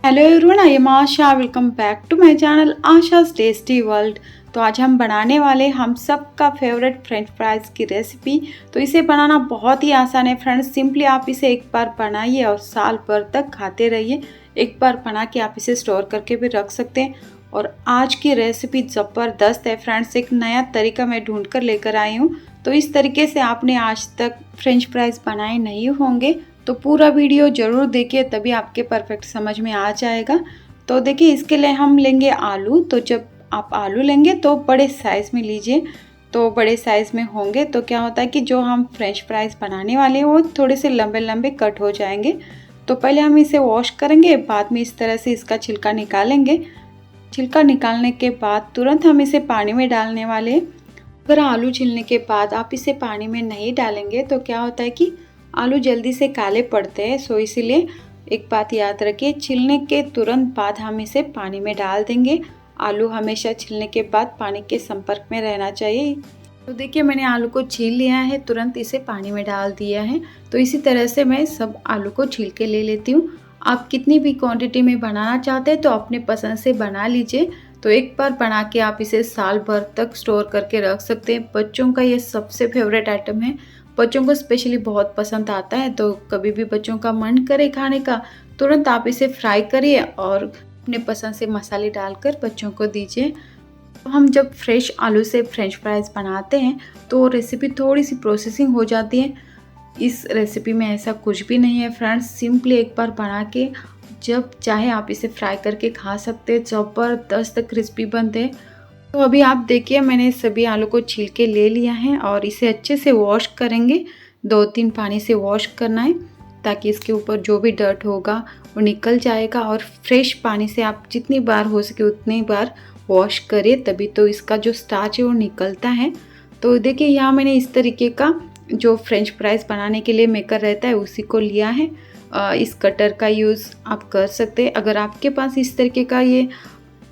Hello everyone, I am Asha. Welcome back to my channel Asha's tasty world. तो आज हम बनाने वाले हम सबका फेवरेट फ्रेंच फ्राइज़ की रेसिपी। तो इसे बनाना बहुत ही आसान है फ्रेंड्स। सिंपली आप इसे एक बार बनाइए और साल भर तक खाते रहिए। एक बार बना के आप इसे स्टोर करके भी रख सकते हैं। और आज की रेसिपी ज़बरदस्त है फ्रेंड्स। एक नया तरीका मैं ढूंढ कर लेकर आई हूँ। तो इस तरीके से आपने आज तक फ्रेंच फ्राइज़ बनाए नहीं होंगे, तो पूरा वीडियो ज़रूर देखिए, तभी आपके परफेक्ट समझ में आ जाएगा। तो देखिए, इसके लिए हम लेंगे आलू। तो जब आप आलू लेंगे तो बड़े साइज़ में लीजिए। तो बड़े साइज़ में होंगे तो क्या होता है कि जो हम फ्रेंच फ्राइज़ बनाने वाले हैं वो थोड़े से लंबे लंबे कट हो जाएंगे। तो पहले हम इसे वॉश करेंगे, बाद में इस तरह से इसका छिलका निकालेंगे। छिलका निकालने के बाद तुरंत हम इसे पानी में डालने वाले हैं। अगर आलू छीलने के बाद आप इसे पानी में नहीं डालेंगे तो क्या होता है कि आलू जल्दी से काले पड़ते हैं। सो इसीलिए एक बात याद रखिए, छीलने के तुरंत बाद हम इसे पानी में डाल देंगे। आलू हमेशा छीलने के बाद पानी के संपर्क में रहना चाहिए। तो देखिए, मैंने आलू को छील लिया है, तुरंत इसे पानी में डाल दिया है। तो इसी तरह से मैं सब आलू को छील के ले लेती हूँ। आप कितनी भी क्वांटिटी में बनाना चाहते हैं तो अपने पसंद से बना लीजिए। तो एक बार बना के आप इसे साल भर तक स्टोर करके रख सकते हैं। बच्चों का ये सबसे फेवरेट आइटम है। बच्चों को स्पेशली बहुत पसंद आता है। तो कभी भी बच्चों का मन करे खाने का, तुरंत आप इसे फ्राई करिए और अपने पसंद से मसाले डालकर बच्चों को दीजिए। तो हम जब फ्रेश आलू से फ्रेंच फ्राइज़ बनाते हैं तो रेसिपी थोड़ी सी प्रोसेसिंग हो जाती है। इस रेसिपी में ऐसा कुछ भी नहीं है फ्रेंड्स। सिंपली एक बार बना के जब चाहे आप इसे फ्राई करके खा सकते हैं। ज़बरदस्त क्रिस्पी बनते हैं। तो अभी आप देखिए, मैंने सभी आलू को छील के ले लिया है और इसे अच्छे से वॉश करेंगे। 2-3 पानी से वॉश करना है ताकि इसके ऊपर जो भी डर्ट होगा वो निकल जाएगा। और फ्रेश पानी से आप जितनी बार हो सके उतनी बार वॉश करिए, तभी तो इसका जो स्टार्च है वो निकलता है। तो देखिए, यहाँ मैंने इस तरीके का जो फ्रेंच फ्राइज़ बनाने के लिए मेकर रहता है उसी को लिया है। इस कटर का यूज़ आप कर सकते हैं। अगर आपके पास इस तरीके का ये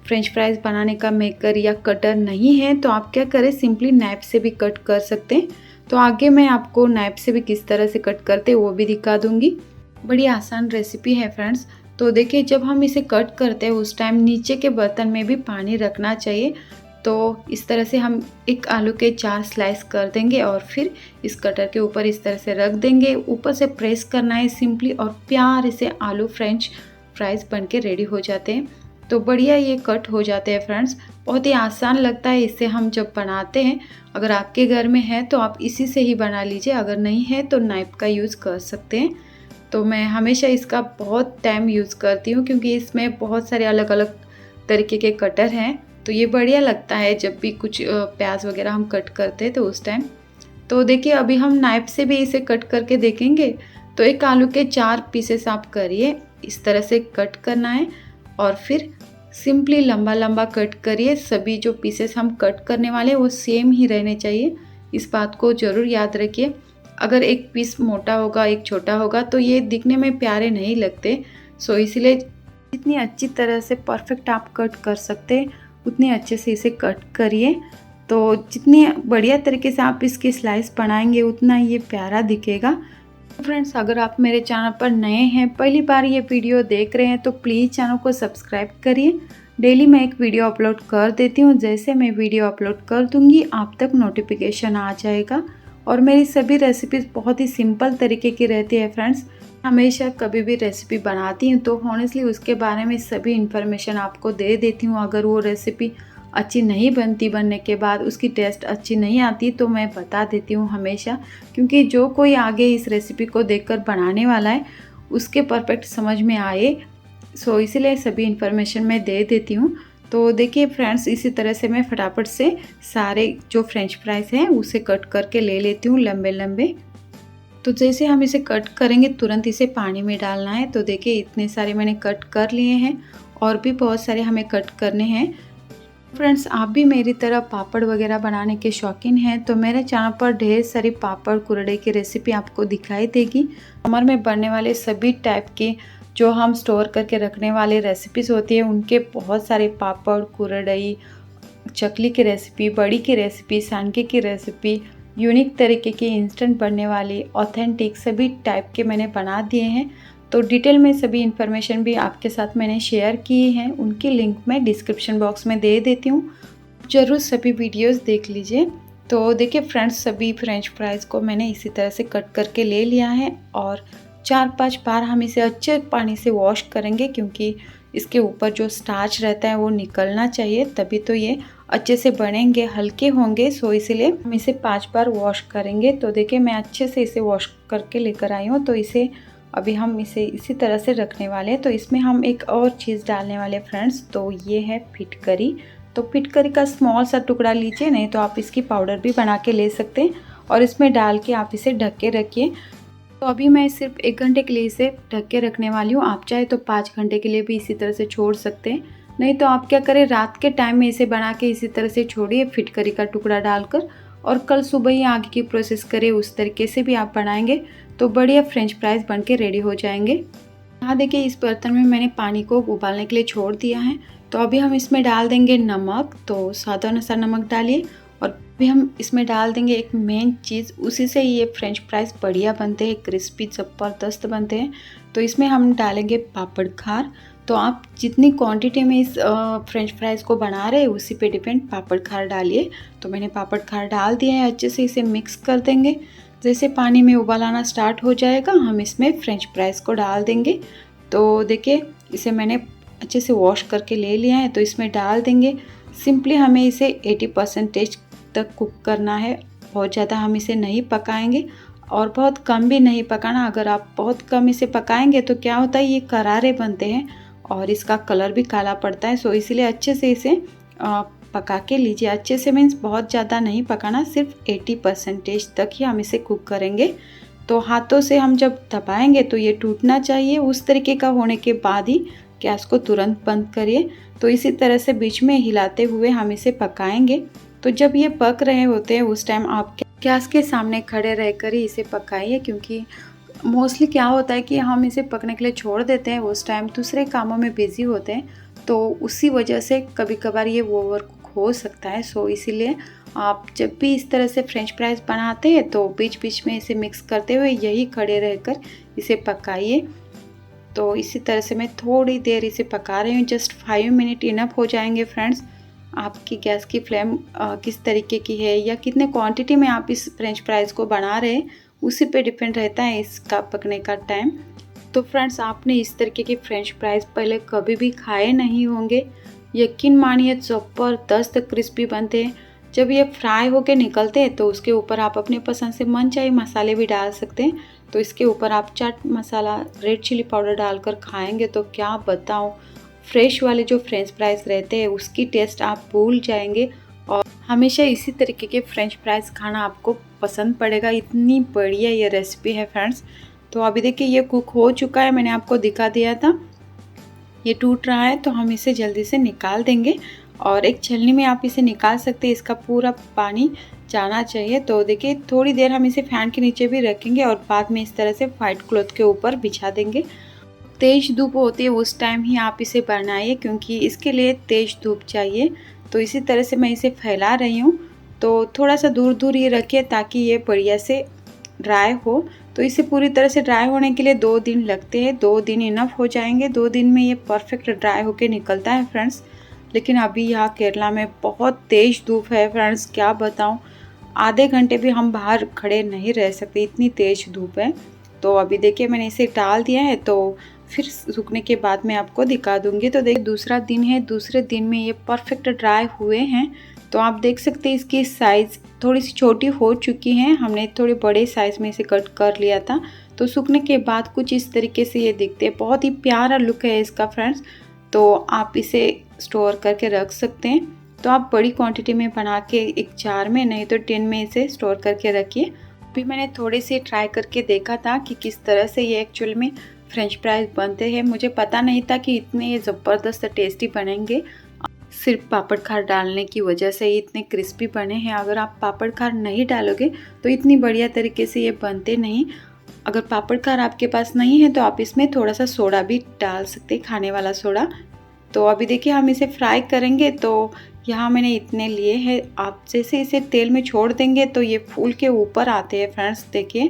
फ्रेंच फ्राइज़ बनाने का मेकर या कटर नहीं है तो आप क्या करें, सिंपली नाइफ से भी कट कर सकते हैं। तो आगे मैं आपको नाइफ से भी किस तरह से कट करते हैं वो भी दिखा दूंगी। बड़ी आसान रेसिपी है फ्रेंड्स। तो देखिए, जब हम इसे कट करते हैं उस टाइम नीचे के बर्तन में भी पानी रखना चाहिए। तो इस तरह से हम एक आलू के 4 स्लाइस कर देंगे और फिर इस कटर के ऊपर इस तरह से रख देंगे। ऊपर से प्रेस करना है सिंपली, और प्यार से आलू फ्रेंच फ्राइज़ बन के रेडी हो जाते हैं। तो बढ़िया ये कट हो जाते हैं फ्रेंड्स। बहुत ही आसान लगता है इसे हम जब बनाते हैं। अगर आपके घर में है तो आप इसी से ही बना लीजिए, अगर नहीं है तो नाइफ का यूज़ कर सकते हैं। तो मैं हमेशा इसका बहुत टाइम यूज़ करती हूँ क्योंकि इसमें बहुत सारे अलग अलग तरीके के कटर हैं। तो ये बढ़िया लगता है जब भी कुछ प्याज वगैरह हम कट करते हैं तो उस टाइम। तो देखिए, अभी हम नाइफ से भी इसे कट करके देखेंगे। तो एक आलू के 4 पीसेस आप करिए, इस तरह से कट करना है और फिर सिंपली लंबा लंबा कट करिए। सभी जो पीसेस हम कट करने वाले हैं वो सेम ही रहने चाहिए, इस बात को ज़रूर याद रखिए। अगर एक पीस मोटा होगा एक छोटा होगा तो ये दिखने में प्यारे नहीं लगते। सो इसलिए जितनी अच्छी तरह से परफेक्ट आप कट कर सकते हैं उतनी अच्छे से इसे कट करिए। तो जितनी बढ़िया तरीके से आप इसके स्लाइस बनाएंगे उतना ये प्यारा दिखेगा। फ्रेंड्स, अगर आप मेरे चैनल पर नए हैं, पहली बार ये वीडियो देख रहे हैं तो प्लीज़ चैनल को सब्सक्राइब करिए। डेली मैं एक वीडियो अपलोड कर देती हूँ। जैसे मैं वीडियो अपलोड कर दूँगी आप तक नोटिफिकेशन आ जाएगा। और मेरी सभी रेसिपीज़ बहुत ही सिंपल तरीके की रहती है फ्रेंड्स। हमेशा कभी भी रेसिपी बनाती हूँ तो हॉनेस्टली उसके बारे में सभी इन्फॉर्मेशन आपको दे देती हूँ। अगर वो रेसिपी अच्छी नहीं बनती, बनने के बाद उसकी टेस्ट अच्छी नहीं आती तो मैं बता देती हूँ हमेशा, क्योंकि जो कोई आगे इस रेसिपी को देखकर बनाने वाला है उसके परफेक्ट समझ में आए। सो इसीलिए सभी इन्फॉर्मेशन मैं दे देती हूँ। तो देखिए फ्रेंड्स, इसी तरह से मैं फटाफट से सारे जो फ्रेंच फ्राइज़ हैं उसे कट करके ले लेती हूँ लंबे लंबे। तो जैसे हम इसे कट करेंगे तुरंत इसे पानी में डालना है। तो देखिए, इतने सारे मैंने कट कर लिए हैं और भी बहुत सारे हमें कट करने हैं। फ्रेंड्स, आप भी मेरी तरह पापड़ वगैरह बनाने के शौकीन हैं तो मेरे चैनल पर ढेर सारी पापड़ कुरड़े की रेसिपी आपको दिखाई देगी। समर में बनने वाले सभी टाइप की जो हम स्टोर करके रखने वाले रेसिपीज़ होती है उनके बहुत सारे पापड़, कुरड़ई, चकली की रेसिपी, बड़ी की रेसिपी, सांडगे की रेसिपी, यूनिक तरीके की इंस्टेंट बनने वाली ऑथेंटिक सभी टाइप के मैंने बना दिए हैं। तो डिटेल में सभी इन्फॉर्मेशन भी आपके साथ मैंने शेयर की हैं, उनकी लिंक मैं डिस्क्रिप्शन बॉक्स में दे देती हूँ, ज़रूर सभी वीडियोस देख लीजिए। तो देखिए फ्रेंड्स, सभी फ्रेंच फ्राइज़ को मैंने इसी तरह से कट करके ले लिया है और 4-5 बार हम इसे अच्छे पानी से वॉश करेंगे, क्योंकि इसके ऊपर जो स्टार्च रहता है वो निकलना चाहिए, तभी तो ये अच्छे से बनेंगे, हल्के होंगे। सो इसीलिए हम इसे 5 बार वॉश करेंगे। तो देखिए मैं अच्छे से इसे वॉश करके लेकर आई हूँ। तो इसे अभी हम इसे इसी तरह से रखने वाले हैं। तो इसमें हम एक और चीज़ डालने वाले फ्रेंड्स, तो ये है फिटकरी। तो फिटकरी का स्मॉल सा टुकड़ा लीजिए, नहीं तो आप इसकी पाउडर भी बना के ले सकते हैं और इसमें डाल के आप इसे ढक के रखिए। तो अभी मैं सिर्फ 1 घंटे के लिए इसे ढक के रखने वाली हूँ। आप चाहे तो 5 घंटे के लिए भी इसी तरह से छोड़ सकते हैं, नहीं तो आप क्या करें, रात के टाइम में इसे बना के इसी तरह से छोड़िए फिटकरी का टुकड़ा डालकर, और कल सुबह ही आगे की प्रोसेस करें। उस तरीके से भी आप बनाएंगे तो बढ़िया फ्रेंच फ्राइज़ बन के रेडी हो जाएंगे। यहाँ देखिए इस बर्तन में मैंने पानी को उबालने के लिए छोड़ दिया है। तो अभी हम इसमें डाल देंगे नमक, तो स्वाद अनुसार नमक डालिए। और अभी हम इसमें डाल देंगे एक मेन चीज़, उसी से ये फ्रेंच फ्राइज़ बढ़िया बनते हैं, क्रिस्पी ज़बरदस्त बनते हैं। तो इसमें हम डालेंगे पापड़ खार। तो आप जितनी क्वांटिटी में इस फ्रेंच फ्राइज़ को बना रहे हैं उसी पे डिपेंड पापड़ खार डालिए। तो मैंने पापड़ खार डाल दिया है, अच्छे से इसे मिक्स कर देंगे। जैसे पानी में उबाल आना स्टार्ट हो जाएगा, हम इसमें फ्रेंच फ्राइज़ को डाल देंगे। तो देखिए इसे मैंने अच्छे से वॉश करके ले लिया है, तो इसमें डाल देंगे। सिंपली हमें इसे 80% तक कुक करना है, बहुत ज़्यादा हम इसे नहीं पकाएंगे और बहुत कम भी नहीं पकाना। अगर आप बहुत कम इसे पकाएंगे तो क्या होता है, ये करारे बनते हैं और इसका कलर भी काला पड़ता है। सो इसीलिए अच्छे से इसे पका के लीजिए। अच्छे से मीन्स बहुत ज़्यादा नहीं पकाना, सिर्फ 80% तक ही हम इसे कुक करेंगे। तो हाथों से हम जब दबाएंगे तो ये टूटना चाहिए, उस तरीके का होने के बाद ही गैस को तुरंत बंद करिए। तो इसी तरह से बीच में हिलाते हुए हम इसे पकाएंगे। तो जब ये पक रहे होते हैं उस टाइम आप गैस के सामने खड़े रहकर ही इसे पकाइए, क्योंकि मोस्टली क्या होता है कि हम इसे पकने के लिए छोड़ देते हैं, उस टाइम दूसरे कामों में बिजी होते हैं, तो उसी वजह से कभी कभार ये ओवर कुक हो सकता है। सो इसीलिए आप जब भी इस तरह से फ्रेंच फ्राइज़ बनाते हैं तो बीच बीच में इसे मिक्स करते हुए यही खड़े रहकर इसे पकाइए। तो इसी तरह से मैं थोड़ी देर इसे पका रही हूँ, जस्ट 5 मिनट इनफ हो जाएंगे फ्रेंड्स। आपकी गैस की फ्लेम किस तरीके की है या कितने क्वांटिटी में आप इस फ्रेंच फ्राइज़ को बना रहे हैं उसी पे डिपेंड रहता है इसका पकने का टाइम। तो फ्रेंड्स, आपने इस तरीके के फ्रेंच फ्राइज़ पहले कभी भी खाए नहीं होंगे, यकीन मानिए ज़बरदस्त क्रिस्पी बनते हैं। जब ये फ्राई होके निकलते हैं तो उसके ऊपर आप अपने पसंद से मनचाहे मसाले भी डाल सकते हैं। तो इसके ऊपर आप chaat masala, red chilli powder डालकर खाएंगे तो क्या बताऊं, फ्रेश वाले जो फ्रेंच फ्राइज़ रहते हैं उसकी टेस्ट आप भूल जाएंगे। और हमेशा इसी तरीके के फ्रेंच फ्राइज़ खाना आपको पसंद पड़ेगा, इतनी बढ़िया ये रेसिपी है फ्रेंड्स। तो अभी देखिए ये कुक हो चुका है, मैंने आपको दिखा दिया था। ये टूट रहा है तो हम इसे जल्दी से निकाल देंगे और एक छलनी में आप इसे निकाल सकते हैं, इसका पूरा पानी जाना चाहिए। तो देखिए थोड़ी देर हम इसे फैन के नीचे भी रखेंगे और बाद में इस तरह से वाइट क्लॉथ के ऊपर बिछा देंगे। तेज़ धूप होती है उस टाइम ही आप इसे बनाइए, क्योंकि इसके लिए तेज़ धूप चाहिए। तो इसी तरह से मैं इसे फैला रही हूँ, तो थोड़ा सा दूर दूर ये रखिए ताकि ये बढ़िया से ड्राई हो। तो इसे पूरी तरह से ड्राई होने के लिए 2 दिन लगते हैं, 2 दिन इनफ हो जाएंगे। 2 दिन में ये परफेक्ट ड्राई होके निकलता है फ्रेंड्स। लेकिन अभी यहाँ केरला में बहुत तेज़ धूप है फ्रेंड्स, क्या बताऊँ, आधे घंटे भी हम बाहर खड़े नहीं रह सकते, इतनी तेज़ धूप है। तो अभी देखिए मैंने इसे डाल दिया है, तो फिर सूखने के बाद मैं आपको दिखा दूंगी। तो देखिए दूसरा दिन है, दूसरे दिन में ये परफेक्ट ड्राई हुए हैं। तो आप देख सकते हैं इसकी साइज़ थोड़ी सी छोटी हो चुकी है, हमने थोड़े बड़े साइज़ में इसे कट कर लिया था। तो सूखने के बाद कुछ इस तरीके से ये दिखते हैं, बहुत ही प्यारा लुक है इसका फ्रेंड्स। तो आप इसे स्टोर करके रख सकते हैं। तो आप बड़ी क्वांटिटी में बना के एक जार में, नहीं तो टिन में इसे स्टोर करके रखिए। अभी मैंने थोड़े से ट्राई करके देखा था कि किस तरह से ये एक्चुअल में फ्रेंच फ्राइज बनते हैं। मुझे पता नहीं था कि इतने ये ज़बरदस्त टेस्टी बनेंगे, सिर्फ पापड़ खार डालने की वजह से ही इतने क्रिस्पी बने हैं। अगर आप पापड़ खार नहीं डालोगे तो इतनी बढ़िया तरीके से ये बनते नहीं। अगर पापड़ खार आपके पास नहीं है तो आप इसमें थोड़ा सा सोडा भी डाल सकते हैं, खाने वाला सोडा। तो अभी देखिए हम इसे फ्राई करेंगे, तो यहाँ मैंने इतने लिए हैं। आप जैसे इसे तेल में छोड़ देंगे तो ये फूल के ऊपर आते हैं फ्रेंड्स, देखिए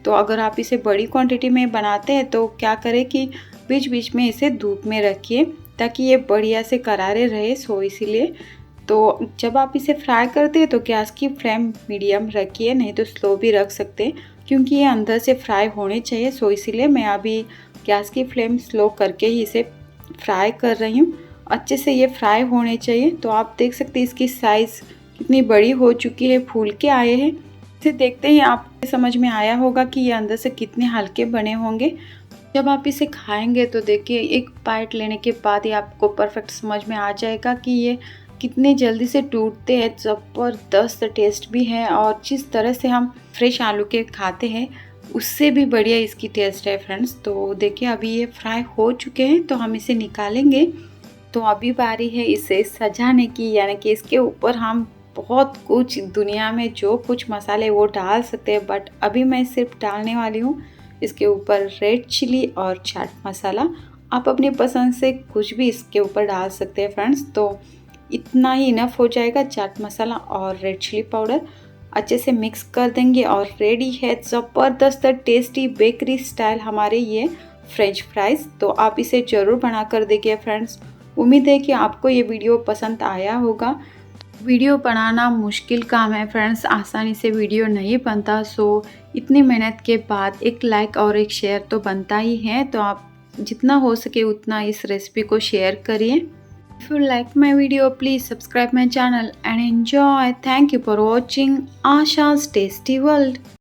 तो अगर आप इसे बड़ी क्वांटिटी में बनाते हैं तो क्या करें कि बीच बीच में इसे धूप में रखिए ताकि ये बढ़िया से करारे रहे। सो इसीलिए तो जब आप इसे फ्राई करते हैं तो गैस की फ्लेम मीडियम रखिए, नहीं तो स्लो भी रख सकते हैं क्योंकि ये अंदर से फ्राई होने चाहिए। सो इसीलिए मैं अभी गैस की फ्लेम स्लो करके ही इसे फ्राई कर रही हूँ। अच्छे से ये फ्राई होने चाहिए। तो आप देख सकते हैं इसकी साइज़ कितनी बड़ी हो चुकी है, फूल के आए हैं। इसे देखते ही आपको समझ में आया होगा कि ये अंदर से कितने हल्के बने होंगे। जब आप इसे खाएंगे तो देखिए एक बाइट लेने के बाद ही आपको परफेक्ट समझ में आ जाएगा कि ये कितने जल्दी से टूटते हैं। ज़बरदस्त टेस्ट भी है और जिस तरह से हम फ्रेश आलू के खाते हैं उससे भी बढ़िया इसकी टेस्ट है फ्रेंड्स। तो देखिए अभी ये फ्राई हो चुके हैं तो हम इसे निकालेंगे। तो अभी बारी है इसे सजाने की, यानी कि इसके ऊपर हम बहुत कुछ दुनिया में जो कुछ मसाले वो डाल सकते हैं, बट अभी मैं सिर्फ डालने वाली हूँ इसके ऊपर रेड चिली और चाट मसाला। आप अपनी पसंद से कुछ भी इसके ऊपर डाल सकते हैं फ्रेंड्स। तो इतना ही इनफ हो जाएगा, चाट मसाला और रेड चिली पाउडर अच्छे से मिक्स कर देंगे और रेडी है ज़बरदस्त टेस्टी बेकरी स्टाइल हमारे ये फ्रेंच फ्राइज़। तो आप इसे ज़रूर बना कर देखिए फ्रेंड्स। उम्मीद है कि आपको ये वीडियो पसंद आया होगा। वीडियो बनाना मुश्किल काम है फ्रेंड्स, आसानी से वीडियो नहीं बनता। सो इतनी मेहनत के बाद एक लाइक और एक शेयर तो बनता ही है। तो आप जितना हो सके उतना इस रेसिपी को शेयर करिए। If you like my video, please subscribe my channel and enjoy. Thank you for watching Asha's Tasty World.